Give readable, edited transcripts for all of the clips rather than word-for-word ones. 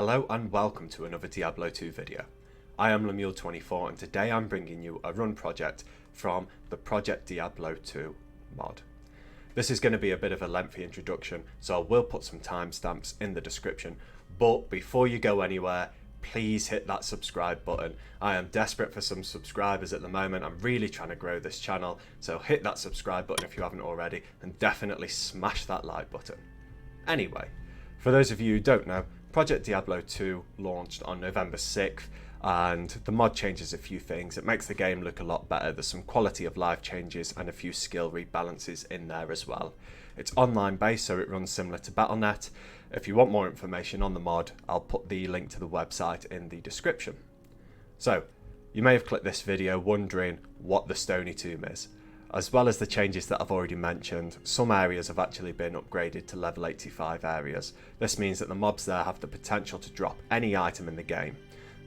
Hello and welcome to another Diablo 2 video. I am Lemuel24 and today I'm bringing you a run project from the Project Diablo 2 mod. This is going to be a bit of a lengthy introduction, so I will put some timestamps in the description, but before you go anywhere, please hit that subscribe button. I am desperate for some subscribers at the moment. I'm really trying to grow this channel, so hit that subscribe button if you haven't already, and definitely smash that like button. Anyway, for those of you who don't know, Project Diablo 2 launched on November 6th, and the mod changes a few things. It makes the game look a lot better. There's some quality of life changes and a few skill rebalances in there as well. It's online based, so it runs similar to Battle.net. If you want more information on the mod, I'll put the link to the website in the description. So, you may have clicked this video wondering what the Stony tomb is. As well as the changes that I've already mentioned, some areas have actually been upgraded to level 85 areas. This means that the mobs there have the potential to drop any item in the game.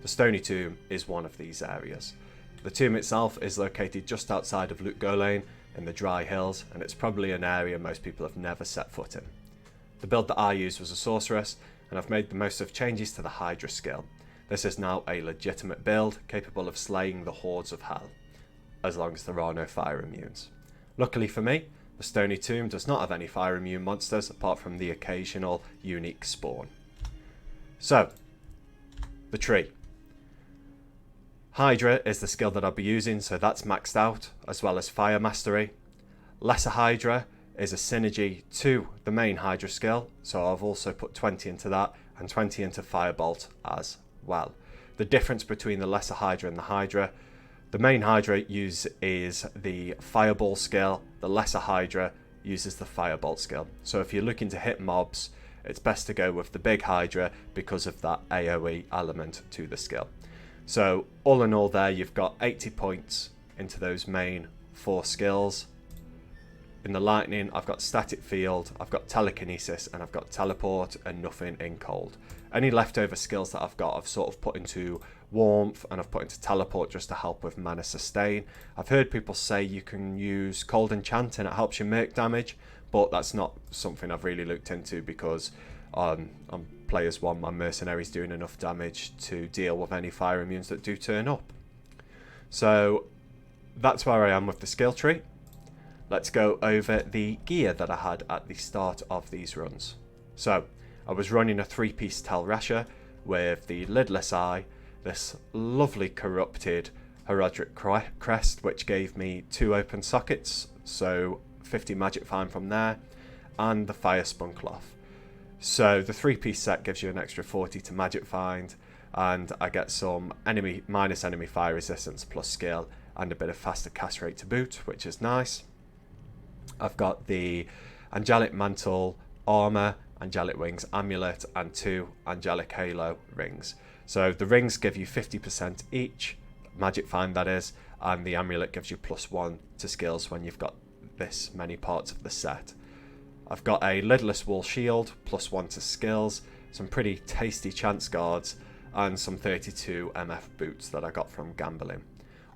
The Stony tomb is one of these areas. The tomb itself is located just outside of Lutgolane in the Dry Hills, and it's probably an area most people have never set foot in. The build that I used was a sorceress, and I've made the most of changes to the Hydra skill. This is now a legitimate build, capable of slaying the hordes of hell, as long as there are no fire immunes. Luckily for me, the Stony tomb does not have any fire immune monsters apart from the occasional unique spawn. So, the tree. Hydra is the skill that I'll be using, so that's maxed out, as well as fire mastery. Lesser Hydra is a synergy to the main Hydra skill, so I've also put 20 into that and 20 into Firebolt as well. The difference between the Lesser Hydra and the Hydra: the main Hydra uses the Fireball skill, the Lesser Hydra uses the Firebolt skill. So if you're looking to hit mobs, it's best to go with the big Hydra because of that AoE element to the skill. So all in all there, you've got 80 points into those main 4 skills. In the lightning, I've got static field, I've got telekinesis, and I've got teleport, and nothing in cold. Any leftover skills that I've got, I've sort of put into warmth, and I've put into teleport just to help with mana sustain. I've heard people say you can use cold enchant and it helps you make damage, but that's not something I've really looked into because on players 1, my mercenary's doing enough damage to deal with any fire immunes that do turn up. So that's where I am with the skill tree. Let's go over the gear that I had at the start of these runs. So I was running a 3-piece Telresha with the lidless eye, this lovely corrupted Herodic crest which gave me 2 open sockets, so 50 magic find from there, and the fire spun cloth. So the 3-piece set gives you an extra 40 to magic find, and I get some minus enemy fire resistance plus skill and a bit of faster cast rate to boot, which is nice. I've got the Angelic Mantle armor, Angelic Wings amulet, and 2 Angelic Halo rings. So the rings give you 50% each, magic find that is, and the amulet gives you +1 to skills when you've got this many parts of the set. I've got a lidless wall shield, +1 to skills, some pretty tasty chance guards, and some 32 MF boots that I got from gambling.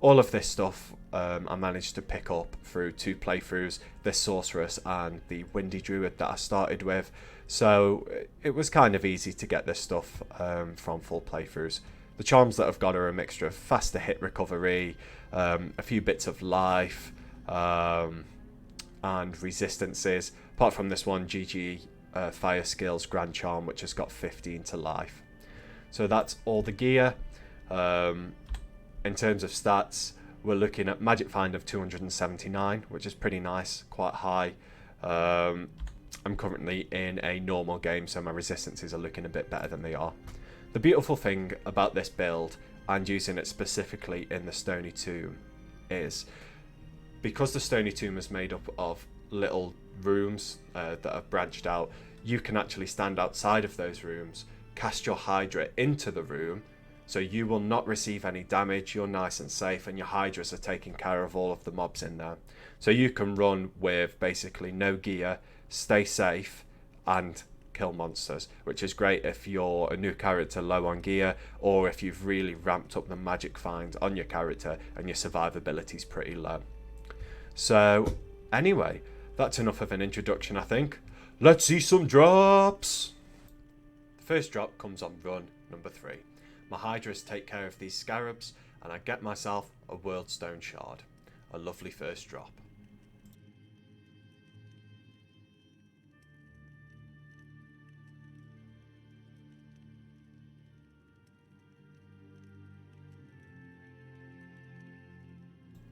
All of this stuff I managed to pick up through 2 playthroughs, this sorceress and the windy druid that I started with, so it was kind of easy to get this stuff from full playthroughs. The charms that I've got are a mixture of faster hit recovery, a few bits of life, and resistances, apart from this one GG fire skills grand charm which has got 15 to life. So that's all the gear. In terms of stats, we're looking at magic find of 279, which is pretty nice, quite high. I'm currently in a normal game, so my resistances are looking a bit better than they are. The beautiful thing about this build, and using it specifically in the Stony tomb, is because the Stony tomb is made up of little rooms that have branched out, you can actually stand outside of those rooms, cast your Hydra into the room, so you will not receive any damage, you're nice and safe, and your Hydras are taking care of all of the mobs in there. So you can run with basically no gear, stay safe, and kill monsters, which is great if you're a new character low on gear, or if you've really ramped up the magic find on your character and your survivability is pretty low. So anyway, that's enough of an introduction, I think. Let's see some drops! first drop comes on run number 3. My Hydras take care of these scarabs and I get myself a Worldstone shard. A lovely first drop.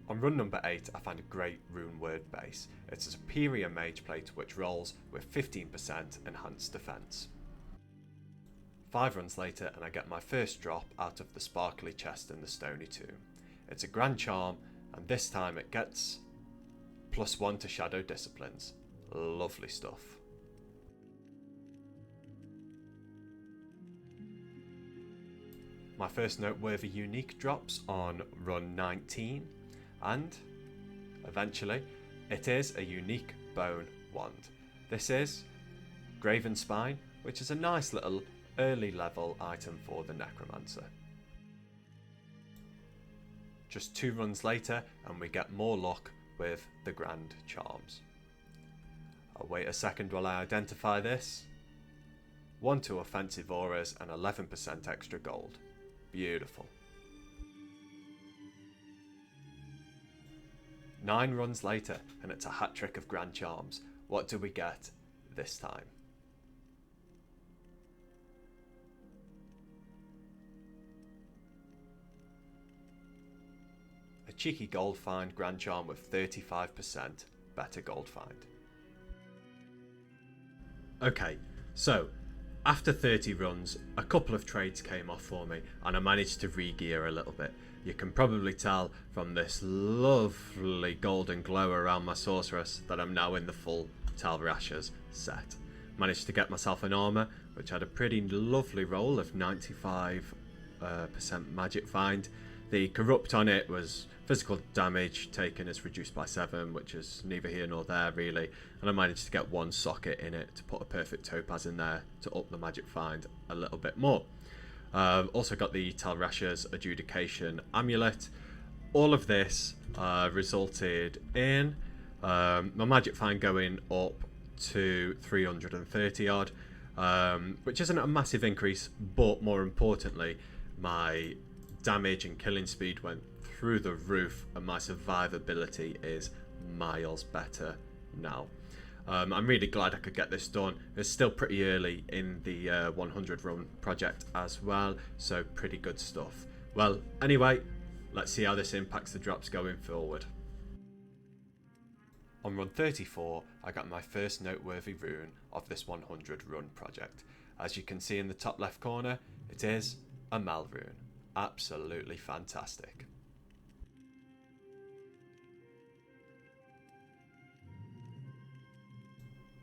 On run number 8 I find a great rune word base. It's a superior mage plate which rolls with 15% enhanced defense. 5 runs later and I get my first drop out of the sparkly chest in the Stony tomb. It's a grand charm and this time it gets +1 to shadow disciplines. Lovely stuff. My first noteworthy unique drops on run 19 and eventually it is a unique bone wand. This is Graven Spine, which is a nice little early level item for the Necromancer. Just 2 runs later and we get more luck with the Grand Charms. I'll wait a second while I identify this. 1 to offensive auras and 11% extra gold. Beautiful. 9 runs later and it's a hat trick of Grand Charms. What do we get this time? A cheeky gold find Grand Charm with 35% better gold find. Okay, so after 30 runs, a couple of trades came off for me and I managed to re-gear a little bit. You can probably tell from this lovely golden glow around my sorceress that I'm now in the full Talrash's set. Managed to get myself an armour which had a pretty lovely roll of 95% magic find. The corrupt on it was physical damage taken is reduced by 7, which is neither here nor there really, and I managed to get 1 socket in it to put a perfect topaz in there to up the magic find a little bit more. Also got the Talrash's adjudication amulet. All of this resulted in my magic find going up to 330 odd, which isn't a massive increase, but more importantly my damage and killing speed went through the roof and my survivability is miles better now. I'm really glad I could get this done. It's still pretty early in the 100 run project as well, so pretty good stuff. Well, anyway, let's see how this impacts the drops going forward. On run 34, I got my first noteworthy rune of this 100 run project. As you can see in the top left corner, it is a Mal rune. Absolutely fantastic.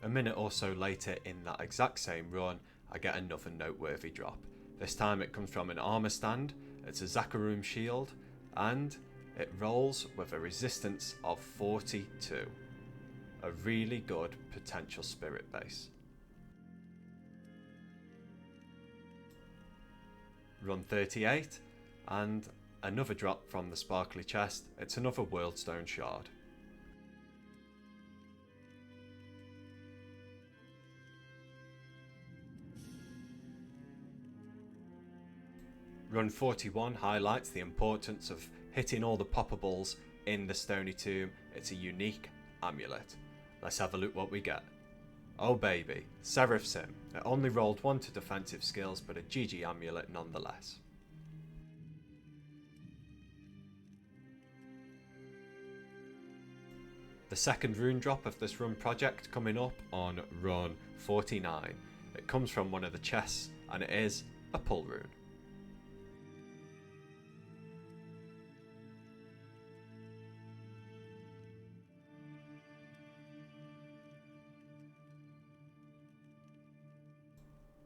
A minute or so later in that exact same run, I get another noteworthy drop. This time it comes from an armour stand, it's a Zakarum shield, and it rolls with a resistance of 42. A really good potential spirit base. Run 38, and another drop from the sparkly chest, it's another Worldstone shard. Run 41 highlights the importance of hitting all the poppables in the Stony tomb. It's a unique amulet. Let's have a look what we get. Oh baby, Seraph Sim. It only rolled 1 to defensive skills, but a GG amulet nonetheless. The second rune drop of this run project coming up on run 49. It comes from one of the chests and it is a pull rune.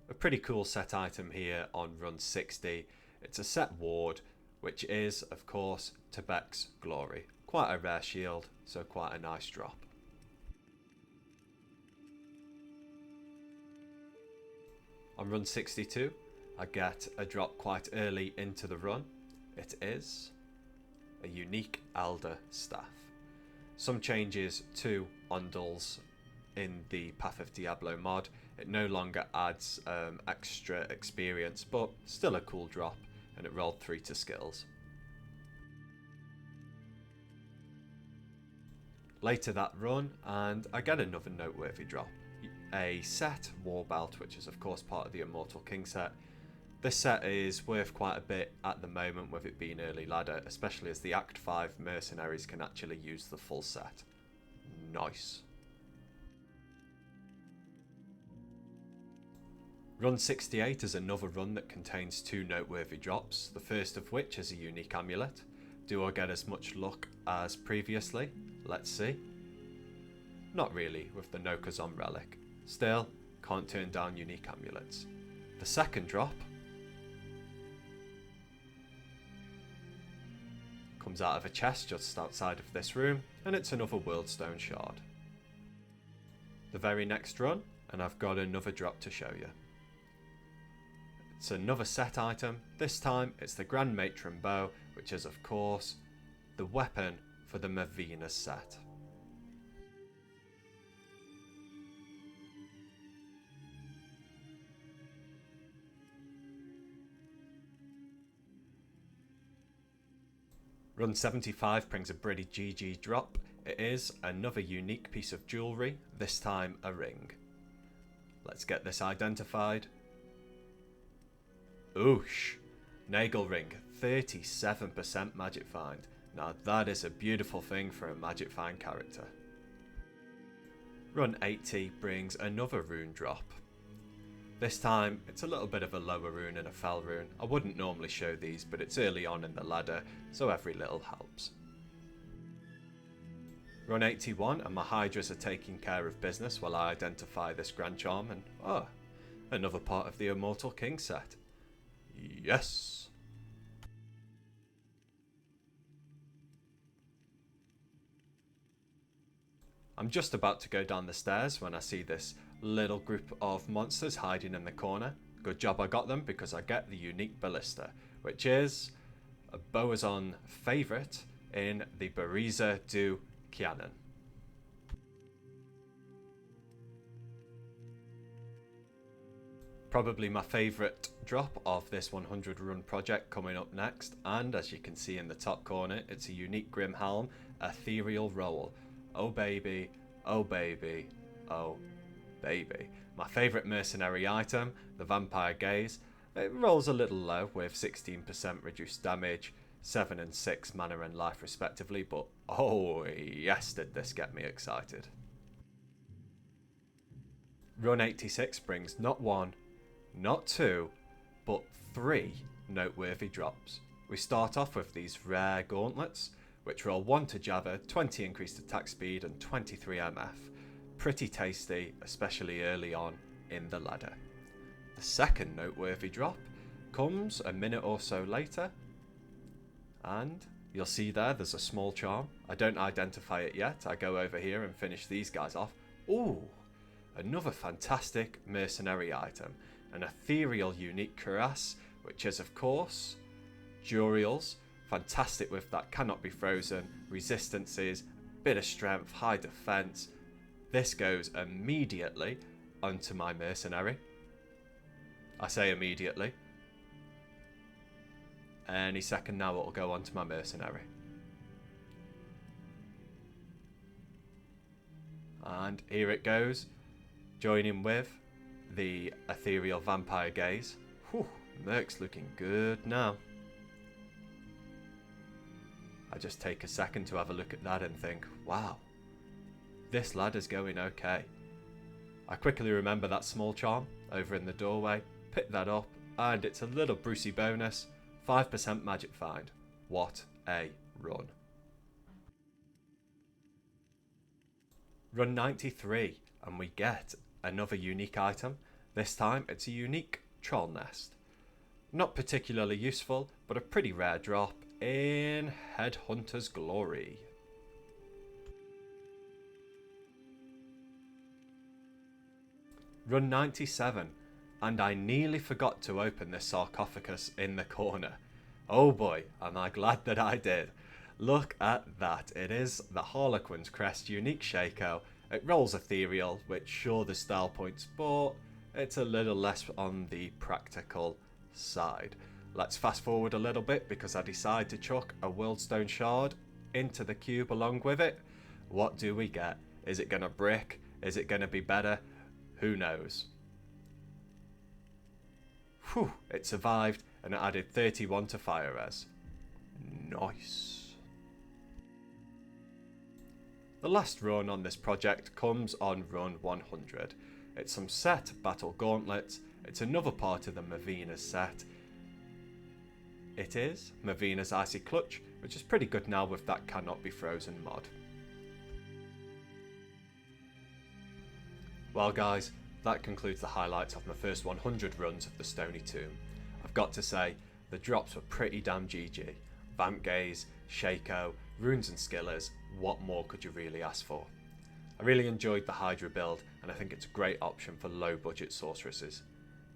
A pretty cool set item here on run 60. It's a set ward, which is, of course, Tebek's Glory. Quite a rare shield, so quite a nice drop. On run 62, I get a drop quite early into the run. It is a unique Elder Staff. Some changes to Ondul's in the Path of Diablo mod. It no longer adds extra experience, but still a cool drop, and it rolled 3 to skills. Later that run, and I get another noteworthy drop. A set war belt, which is of course part of the Immortal King set. This set is worth quite a bit at the moment with it being early ladder, especially as the Act 5 mercenaries can actually use the full set. Nice. Run 68 is another run that contains 2 noteworthy drops, the first of which is a unique amulet. Do I get as much luck as previously? Let's see. Not really with the Nokazon relic. Still, can't turn down unique amulets. The second drop comes out of a chest just outside of this room, and it's another Worldstone shard. The very next run, and I've got another drop to show you. It's another set item. This time it's the Grand Matron bow, which is of course the weapon for the Mavina set. Run 75 brings a pretty GG drop. It is another unique piece of jewellery, this time a ring. Let's get this identified. Oosh! Nagel ring, 37% magic find. Now that is a beautiful thing for a magic find character. Run 80 brings another rune drop. This time, it's a little bit of a lower rune and a fell rune. I wouldn't normally show these, but it's early on in the ladder, so every little helps. Run 81, and my Hydras are taking care of business while I identify this Grand Charm, and another part of the Immortal King set. Yes! I'm just about to go down the stairs when I see this little group of monsters hiding in the corner. Good job I got them because I get the unique ballista, which is a Boazon favourite in the Bariza du Kianan. Probably my favourite drop of this 100 run project coming up next, and as you can see in the top corner, it's a unique Grim Helm Ethereal Roll. Oh baby, oh baby, oh baby. My favourite mercenary item, the Vampire Gaze. It rolls a little low with 16% reduced damage, 7 and 6 mana and life respectively, but oh yes did this get me excited. Run 86 brings not 1, not 2, but 3 noteworthy drops. We start off with these rare gauntlets, which roll 1 to Java, 20 increased attack speed and 23 MF. Pretty tasty, especially early on in the ladder. The second noteworthy drop comes a minute or so later, and you'll see there's a small charm. I don't identify it yet. I go over here and finish these guys off. Ooh, another fantastic mercenary item, an ethereal unique cuirass, which is of course Juriel's. Fantastic with that cannot be frozen, resistances, bit of strength, high defense. This goes immediately onto my mercenary. I say immediately. Any second now it'll go onto my mercenary. And here it goes, joining with the Ethereal Vampire Gaze. Whew, Merc's looking good now. I just take a second to have a look at that and think, wow, this ladder's going okay. I quickly remember that small charm over in the doorway, pick that up, and it's a little Brucey bonus, 5% magic find. What a run. Run 93, and we get another unique item. This time it's a unique troll nest. Not particularly useful, but a pretty rare drop in Headhunter's Glory. Run 97, and I nearly forgot to open this sarcophagus in the corner. Oh boy, am I glad that I did. Look at that, it is the Harlequin's Crest unique Shaco, It rolls ethereal, which sure there's style points, but it's a little less on the practical side. Let's fast forward a little bit because I decide to chuck a Worldstone shard into the cube along with it. What do we get? Is it going to brick? Is it going to be better? Who knows? Whew, it survived and it added 31 to fire res. Nice. The last run on this project comes on run 100. It's some set battle gauntlets. It's another part of the Mavina's set. It is Mavina's Icy Clutch, which is pretty good now with that Cannot Be Frozen mod. Well guys, that concludes the highlights of my first 100 runs of the Stony Tomb. I've got to say, the drops were pretty damn GG. Vamp Gaze, Shaco, Runes and Skillers, what more could you really ask for? I really enjoyed the Hydra build and I think it's a great option for low budget sorceresses.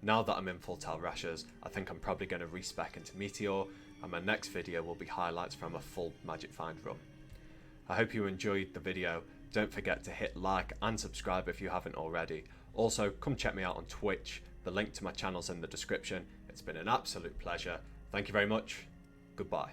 Now that I'm in full Tal Rashers, I think I'm probably going to respec into Meteor, and my next video will be highlights from a full Magic Find run. I hope you enjoyed the video. Don't forget to hit like and subscribe if you haven't already. Also, come check me out on Twitch. The link to my channel's in the description. It's been an absolute pleasure. Thank you very much. Goodbye.